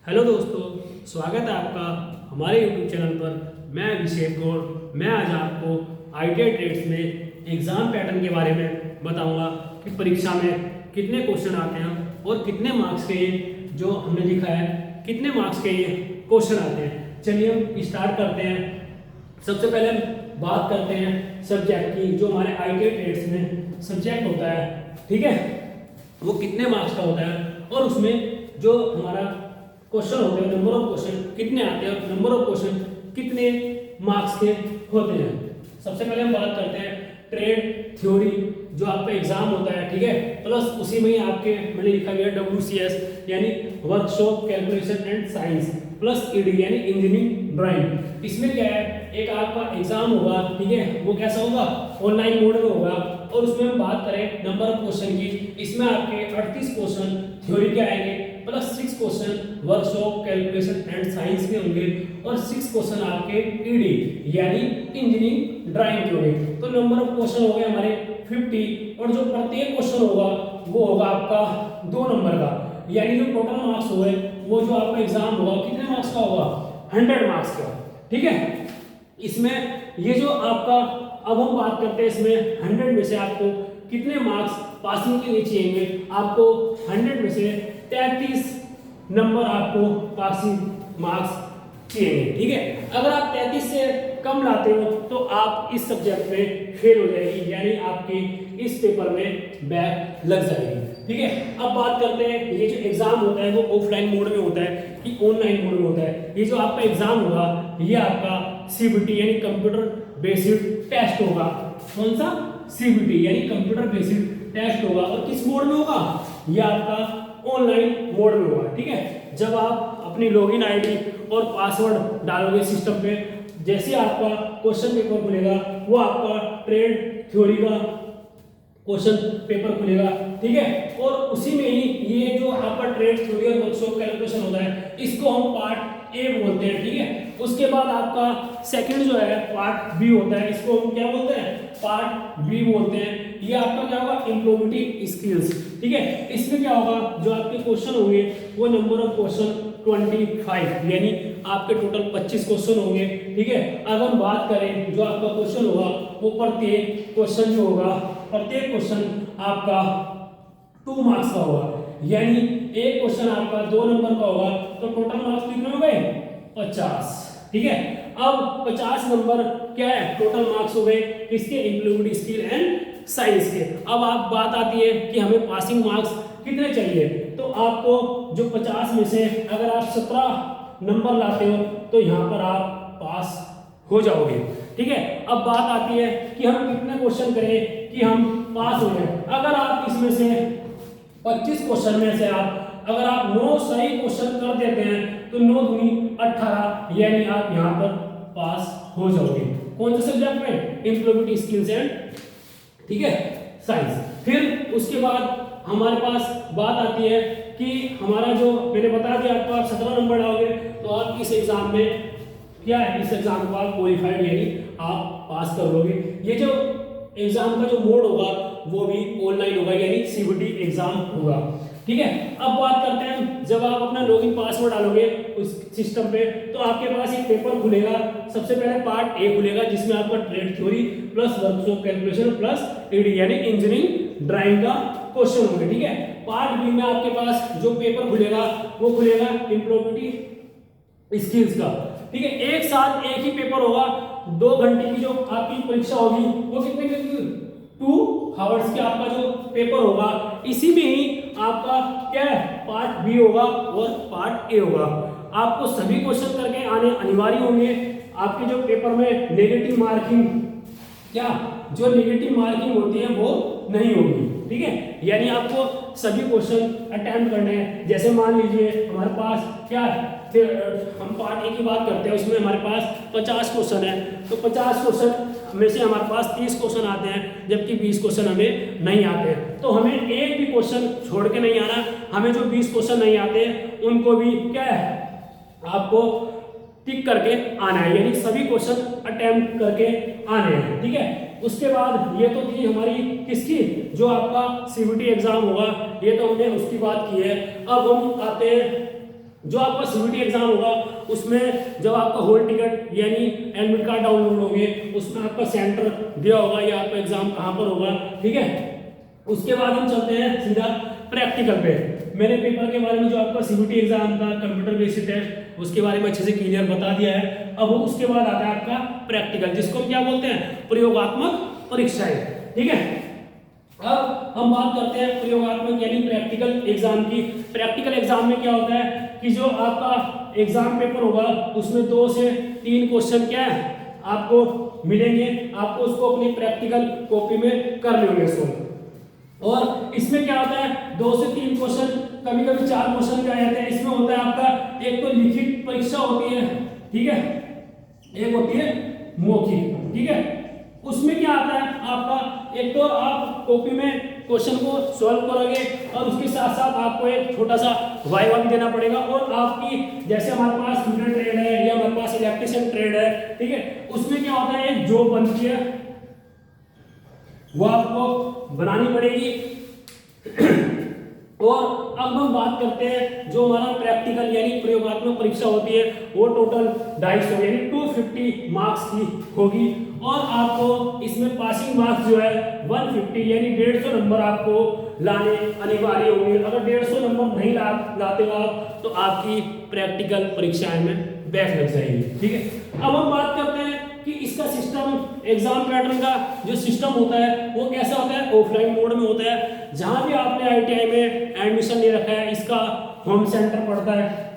Hello दोस्तों, स्वागत है आपका हमारे YouTube चैनल पर। मैं अभिषेक गौड़। मैं आज आपको ITI ट्रेड्स में एग्ज़ाम पैटर्न के बारे में बताऊंगा कि परीक्षा में कितने क्वेश्चन आते हैं और कितने मार्क्स के ये जो हमने लिखा है कितने मार्क्स के ये क्वेश्चन आते हैं। चलिए हम स्टार्ट करते हैं। सबसे पहले हम बात करते हैं सब्जेक्ट की। जो हमारे ITI ट्रेड्स में सब्जेक्ट होता है, ठीक है, वो कितने मार्क्स का होता है और उसमें जो हमारा क्वेश्चन होते हैं, नंबर ऑफ क्वेश्चन कितने आते हैं और नंबर ऑफ क्वेश्चन कितने मार्क्स के होते हैं। सबसे पहले हम बात करते हैं ट्रेड थ्योरी, जो आपका एग्जाम होता है, ठीक है, प्लस उसी में ही आपके मैंने लिखा गया WCS यानी workshop calculation and science, plus ED यानी इंजीनियरिंग ड्राइंग। इसमें क्या है, एक आपका एग्जाम होगा, ठीक है, वो कैसा होगा, ऑनलाइन मोड में होगा। और उसमें हम बात करें नंबर ऑफ क्वेश्चन की, इसमें आपके 38 क्वेश्चन थ्योरी के आएंगे, plus 6 question workshop calculation and science के होंगे और 6 क्वेश्चन आपके ED यानी इंजीनियरिंग ड्राइंग के होंगे। तो नंबर ऑफ क्वेश्चन हो गए हमारे 50 और जो प्रत्येक क्वेश्चन होगा वो होगा आपका 2 नंबर का, यानी जो टोटल मार्क्स हुए वो जो आपका एग्जाम होगा कितने मार्क्स का होगा, 100 मार्क्स का, ठीक है। इसमें ये जो आपका, अब हम बात करते हैं इसमें 100 में से आपको कितने मार्क्स पासिंग के लिए चाहिए। आपको 100 में से 33 नंबर आपको पासिंग मार्क्स चाहिए, ठीक है। अगर आप 33 से कम लाते हो तो आप इस सब्जेक्ट में फेल हो जाएगी, यानी आपकी इस पेपर में बैक लग जाएगी, ठीक है। अब बात करते हैं ये जो एग्जाम होता है वो ऑफलाइन मोड में होता है कि ऑनलाइन मोड में होता है। ये जो आपका एग्जाम होगा ये आपका CBT यानी कंप्यूटर बेस्ड टेस्ट होगा। कौन सा, CBT यानी कंप्यूटर बेस्ड टेस्ट होगा। और किस मोड में होगा, ये आपका ऑनलाइन मोड में होगा, ठीक है। जब आप अपनी लॉगिन ID और पासवर्ड डालोगे सिस्टम पे, जैसे आपका क्वेश्चन पेपर खुलेगा वो आपका ट्रेड थ्योरी का क्वेश्चन पेपर खुलेगा, ठीक है। और उसी में ही ये जो आपका ट्रेड थ्योरी और वर्कशॉप कैलकुलेशन होता है इसको हम पार्ट A बोलते हैं, ठीक है। उसके बाद आपका सेकंड जो है पार्ट B होता है, इसको हम क्या बोलते हैं, पार्ट B बोलते हैं। ये आपका क्या होगा, इम्प्लीमेंटिंग स्किल्स, ठीक है। इसमें क्या होगा, जो आपके क्वेश्चन होंगे वो नंबर ऑफ क्वेश्चन 25 यानी आपके टोटल 25 क्वेश्चन होंगे, ठीक है। अगर हम बात करें जो आपका क्वेश्चन होगा वो प्रत्येक क्वेश्चन जो होगा, प्रत्येक क्वेश्चन आपका 2 मार्क्स का होगा, यानी एक क्वेश्चन आपका 2 नंबर का होगा तो टोटल मार्क्स कितने हो गए, 50, ठीक है। अब 50 नंबर क्या है, टोटल मार्क्स हो गए किसके, इम्प्लीमेंट स्किल एंड साइंस के। अब आप बात आती है कि हमें पासिंग मार्क्स कितने चाहिए, तो आपको जो 50 में से अगर आप 17 नंबर लाते हो तो यहाँ पर आप पास हो जाओगे, ठीक है। अब बात आती है कि हम कितने क्वेश्चन करें कि हम पास हो जाए। अगर आप इसमें से 25 क्वेश्चन में से अगर आप 9 सही क्वेश्चन कर देते हैं तो 9 दूनी 18 यानी आप यहाँ पर पास हो जाओगे। कौन से सब्जेक्ट में, इम्प्लीमेंट स्किल्स एंड, ठीक है, साइंस। फिर उसके बाद हमारे पास बात आती है कि हमारा जो मैंने बता दिया आपको, आप 17 नंबर लाओगे तो आप इस एग्जाम में क्या है, इस एग्जाम को आप क्वालिफाइड यानी आप पास कर लोगे। ये जो एग्जाम का जो मोड होगा वो भी ऑनलाइन होगा यानी CBT एग्जाम होगा, ठीक है। अब बात करते हैं जब आप अपना लॉगिन पासवर्ड डालोगे उस सिस्टम पे तो आपके पास एक पेपर खुलेगा। सबसे पहले पार्ट A खुलेगा जिसमें आपका trade theory plus workshop calculation plus ED यानी इंजीनियरिंग ड्राइंग का क्वेश्चन होंगे, ठीक है। पार्ट B में आपके पास जो पेपर खुलेगा वो खुलेगा इम्प्लीमेंट स्किल्स का, ठीक है। एक साथ एक ही पेपर होगा, 2 घंटे की जो आपकी परीक्षा होगी वो कितने की, 2 आवर्स की आपका जो पेपर होगा। इसी में ही आपका क्या है, पार्ट B होगा और पार्ट A होगा। आपको सभी क्वेश्चन करके आने अनिवार्य होंगे। आपके जो पेपर में नेगेटिव मार्किंग, क्या जो नेगेटिव मार्किंग होती है वो नहीं होगी, ठीक है। यानी आपको सभी क्वेश्चन अटेम्प्ट करने हैं। जैसे मान लीजिए हमारे पास क्या है, हम पार्ट A की बात करते हैं, उसमें हमारे पास 50 क्वेश्चन है तो 50 क्वेश्चन में से हमारे पास 30 क्वेश्चन आते हैं जबकि 20 क्वेश्चन हमें नहीं आते हैं। तो हमें एक भी क्वेश्चन छोड़ के नहीं आना। हमें जो 20 क्वेश्चन नहीं आते हैं उनको भी क्या है, आपको टिक करके आना है, यानी सभी क्वेश्चन अटेम्प्ट करके आने हैं, ठीक है। उसके बाद ये तो थी हमारी किसकी, जो आपका CBT एग्जाम होगा, ये तो हमने उसकी बात की है। अब हम आते हैं जो आपका सीयूईटी एग्जाम होगा उसमें जब आपका हॉल टिकट यानी एडमिट कार्ड डाउनलोड होंगे उसमें आपका सेंटर दिया होगा या आपका एग्जाम कहाँ पर होगा, ठीक है। उसके बाद हम चलते हैं सीधा प्रैक्टिकल पे। मैंने पेपर के बारे में जो आपका सीयूईटी एग्जाम था कंप्यूटर बेस्ड टेस्ट उसके बारे में अच्छे से क्लियर बता दिया है। अब उसके बाद आता है आपका प्रैक्टिकल, जिसको हम क्या बोलते हैं, प्रयोगात्मक परीक्षाएं, ठीक है। अब हम बात करते हैं प्रयोगात्मक यानी प्रैक्टिकल एग्जाम की। प्रैक्टिकल एग्जाम में क्या होता है कि जो आपका एग्जाम पेपर होगा उसमें 2 से 3 क्वेश्चन क्या है आपको मिलेंगे, आपको उसको अपनी प्रैक्टिकल कॉपी में कर लेंगे सोल्व। और इसमें क्या होता है 2 से 3 क्वेश्चन, कभी कभी 4 क्वेश्चन भी आ जाते हैं। इसमें होता है आपका एक तो लिखित परीक्षा होती है, ठीक है, एक होती है मौखिक, ठीक है। उसमें क्या आता है आपका, एक तो आप कॉपी में क्वेश्चन को सॉल्व करोगे और उसके साथ साथ आपको एक छोटा सा वाइवा भी देना पड़ेगा। और आपकी जैसे हमारे पास कंप्यूटर ट्रेड है या हमारे पास इलेक्ट्रिशियन ट्रेड है, ठीक है, उसमें क्या होता है एक जॉब बनती है वो आपको बनानी पड़ेगी। और अब हम बात करते हैं जो हमारा प्रैक्टिकल यानी प्रयोगात्मक परीक्षा होती है वो टोटल 250 यानी 250 मार्क्स की होगी। और आपको इसमें पासिंग मार्क्स जो है 150 यानी 150 नंबर आपको लाने अनिवार्य होंगे। अगर 150 नंबर नहीं लाते हो आप तो आपकी प्रैक्टिकल परीक्षाएं में बैक लग जाएगी, ठीक है। अब हम बात करते हैं कि इसका सिस्टम, एग्जाम पैटर्न का जो सिस्टम होता है वो कैसा होता है, ऑफलाइन मोड में होता है। जहां भी आपने आईटीआई में एडमिशन ले रखा है इसका होम सेंटर पड़ता है।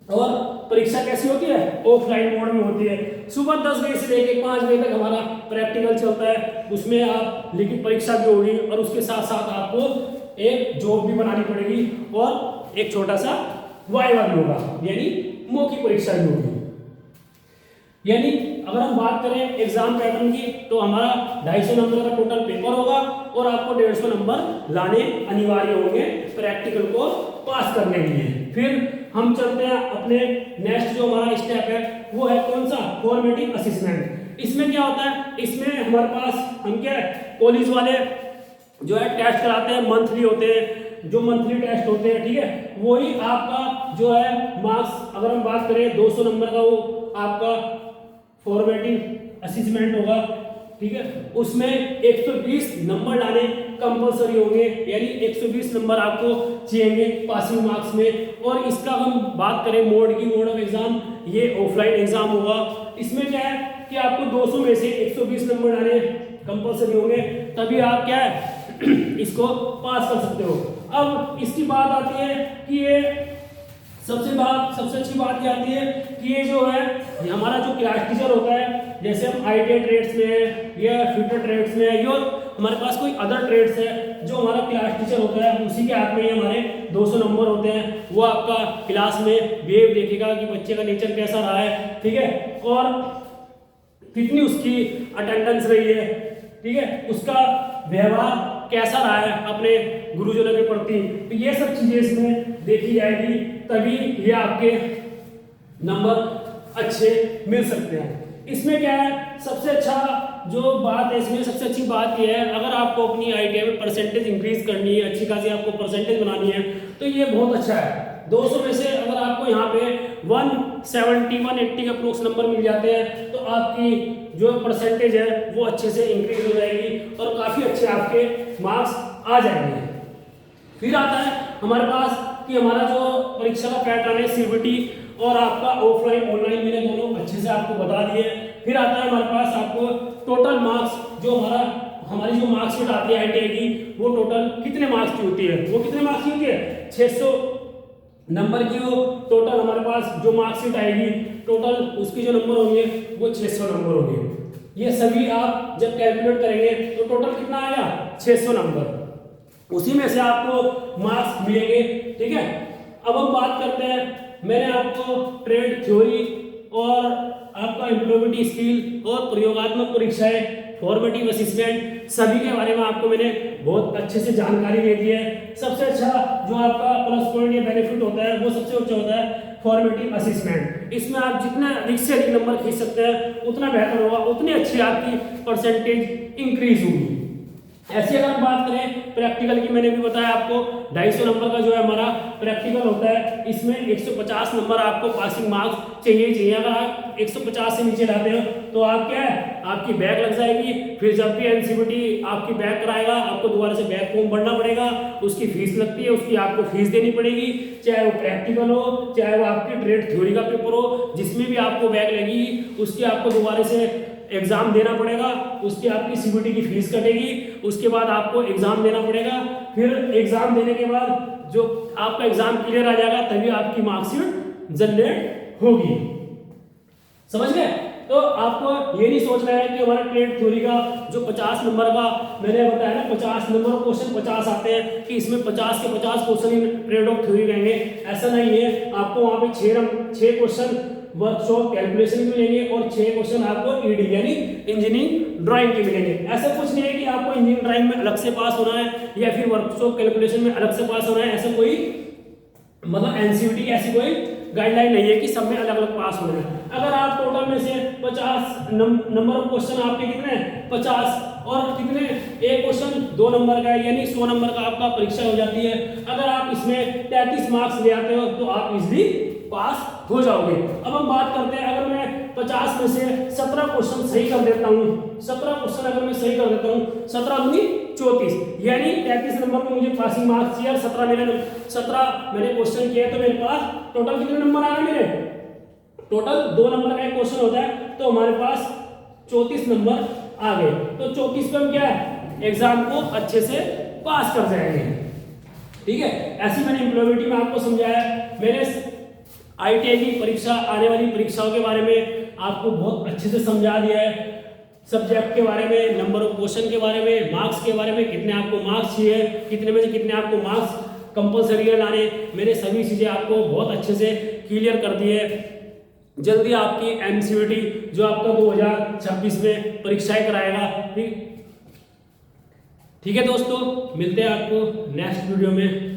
और परीक्षा कैसी होती है, ऑफलाइन मोड में होती है। सुबह 10 बजे से लेकर 5 बजे तक हमारा प्रैक्टिकल चलता है, उसमें आप लिखित परीक्षा भी होगी और उसके साथ साथ आपको एक जॉब भी बनानी पड़ेगी और एक छोटा सा वाइवा भी होगा यानी मौखिक परीक्षा भी होगी। यानी अगर हम बात करें एग्जाम पैटर्न की तो हमारा 250 नंबर का टोटल पेपर होगा और आपको 150 नंबर लाने अनिवार्य होंगे प्रैक्टिकल को पास करने के लिए। फिर हम चलते हैं अपने नेक्स्ट जो हमारा स्टेप है वो है कौन सा, फॉर्मेटिव असेसमेंट। इसमें क्या होता है, इसमें हमारे पास हम क्या कॉलेज वाले जो है टेस्ट कराते हैं, मंथली होते हैं, जो मंथली टेस्ट होते हैं, ठीक है, वही आपका जो है मार्क्स, अगर हम बात करें 200 नंबर का वो आपका फॉर्मेटिव असेसमेंट होगा, ठीक है। उसमें 120 नंबर लाने कंपलसरी होंगे यानी 120 नंबर आपको चाहिए पासिंग मार्क्स में। और इसका हम बात करें मोड की, मोड ऑफ एग्जाम ये ऑफलाइन एग्जाम होगा। इसमें क्या है कि आपको 200 में से 120 नंबर लाने कंपलसरी होंगे, तभी आप क्या है इसको पास कर सकते हो। अब इसकी बात आती है कि ये सबसे अच्छी बात ये आती है कि ये जो है ये हमारा जो क्लास टीचर होता है, जैसे हम आईटीआई ट्रेड्स में या फ्यूचर ट्रेड्स में या हमारे पास कोई अदर ट्रेड्स है, जो हमारा क्लास टीचर होता है उसी के हाथ में हमारे 200 नंबर होते हैं। वो आपका क्लास में बिहेव देखेगा कि बच्चे का नेचर कैसा रहा है, ठीक है, और कितनी उसकी अटेंडेंस रही है, ठीक है, उसका व्यवहार कैसा रहा है अपने गुरुजनों के प्रति। तो ये सब चीजें इसमें देखी जाएगी, तभी ये आपके नंबर अच्छे मिल सकते हैं। इसमें क्या है सबसे अच्छा जो बात है, इसमें सबसे अच्छी बात यह है अगर आपको अपनी आईटीआई में परसेंटेज इंक्रीज करनी है, अच्छी खासी आपको परसेंटेज बनानी है तो ये बहुत अच्छा है। 200 में से अगर आपको यहाँ पे 170-180 के अप्रोक्स नंबर मिल जाते हैं तो आपकी जो परसेंटेज है वो अच्छे से इंक्रीज हो जाएगी और काफ़ी अच्छे आपके मार्क्स आ जाएंगे। फिर आता है हमारे पास कि हमारा जो परीक्षा का पैटर्न है सीबीटी और आपका ऑफलाइन ऑनलाइन मैंने दोनों अच्छे से आपको बता दिए। फिर आता है हमारे पास आपको टोटल मार्क्स, जो हमारी जो मार्क्सशीट आती है आईटीआई की वो टोटल कितने मार्क्स की होती है, वो कितने मार्क्स की होती है 600 नंबर की। वो टोटल हमारे पास जो मार्क्सशीट आएगी टोटल उसकी जो नंबर होंगे वो 600 नंबर होंगे। ये सभी आप जब कैलकुलेट करेंगे तो टोटल कितना आएगा 600 नंबर, उसी में से आपको मार्क्स मिलेंगे, ठीक है। अब हम बात करते हैं, मैंने आपको ट्रेड थ्योरी और आपका एम्प्लॉयमेंट स्किल और प्रयोगात्मक परीक्षाएं, फॉर्मेटिव असेसमेंट सभी के बारे में आपको मैंने बहुत अच्छे से जानकारी दे दी है। सबसे अच्छा जो आपका प्लस पॉइंट या बेनिफिट होता है वो सबसे अच्छा होता है फॉर्मेटिव असेसमेंट। इसमें आप जितना अधिक से अधिक नंबर खींच सकते हैं उतना बेहतर होगा, उतनी अच्छी आपकी परसेंटेज इंक्रीज होगी। ऐसी अगर हम बात करें प्रैक्टिकल की, मैंने भी बताया आपको 250 नंबर का जो है हमारा प्रैक्टिकल होता है, इसमें 150 नंबर आपको पासिंग मार्क्स चाहिए ही चाहिए। अगर आप 150 से नीचे लाते हो तो आप क्या है, आपकी बैक लग जाएगी। फिर जब भी एनसीईआरटी आपकी बैक कराएगा, आपको दोबारा से बैक फॉर्म भरना पड़ेगा, उसकी फीस लगती है, उसकी आपको फीस देनी पड़ेगी, चाहे वो प्रैक्टिकल हो, चाहे वो आपकी ट्रेड थ्योरी का पेपर हो, जिसमें भी आपको बैक लगेगी उसकी आपको दोबारा से एग्जाम देना पड़ेगा, उसकी आपकी सीबीटी की फीस कटेगी, उसके बाद आपको एग्जाम देना पड़ेगा। फिर एग्जाम देने के बाद जो आपका एग्जाम क्लियर आ जाएगा तभी आपकी मार्कशीट जनरेट होगी। समझ गए? तो आपको ये नहीं सोचना है कि हमारा ट्रेड थ्योरी का जो 50 नंबर का मैंने बताया ना, 50 नंबर क्वेश्चन 50 आते हैं कि इसमें 50 के 50 क्वेश्चन ट्रेड ऑफ थ्योरी रहेंगे, ऐसा नहीं है। आपको वहां पे 6 क्वेश्चन वर्कशॉप कैलकुलेशन के मिलेंगे और 6 क्वेश्चन आपको ईडी यानी इंजीनियरिंग ड्राइंग के मिलेंगे। ऐसा कुछ नहीं है कि आपको इंजीनियरिंग ड्राइंग में अलग से पास होना है या फिर वर्कशॉप कैलकुलेशन में अलग से पास होना है, ऐसा कोई मतलब एनसीईआरटी ऐसी कोई गाइडलाइन नहीं है कि सब में अलग अलग पास होना है। अगर आप टोटल में से 50 नंबर ऑफ क्वेश्चन आपके कितने 50 और कितने एक क्वेश्चन 2 नंबर का है यानी 100 नंबर का आपका परीक्षा हो जाती है। अगर आप इसमें 33 मार्क्स ले आते हो तो आप इजीली पास हो जाओगे। अब हम बात करते हैं, अगर मैं 50 में से 17 क्वेश्चन सही कर देता हूँ, 17 क्वेश्चन अगर मैं सही कर देता हूँ, 17 दूनी 34 यानी 33 नंबर में मुझे पासिंग मार्क्स चाहिए। 17 मैंने क्वेश्चन किया तो मेरे पास टोटल कितने नंबर आ गए? मेरे टोटल 2 नंबर का एक क्वेश्चन होता है तो हमारे पास 34 नंबर आ गए। तो 34 पे हम क्या है एग्जाम को अच्छे से पास कर जाएंगे। ठीक है, ऐसी मैंने एम्प्लॉयबिलिटी में आपको समझाया। मैंने आईटीआई की परीक्षा, आने वाली परीक्षाओं के बारे में आपको बहुत अच्छे से समझा दिया है। सब्जेक्ट के बारे में, नंबर ऑफ क्वेश्चन के बारे में, मार्क्स के बारे में, कितने आपको मार्क्स चाहिए, कितने में से कितने आपको मार्क्स कंपलसरी है लाने, मैंने सभी चीज़ें आपको बहुत अच्छे से क्लियर कर दी है। जल्दी आपकी एनसीईआरटी जो आपका 2026 में परीक्षाएं कराएगा। ठीक है दोस्तों, मिलते हैं आपको नेक्स्ट वीडियो में।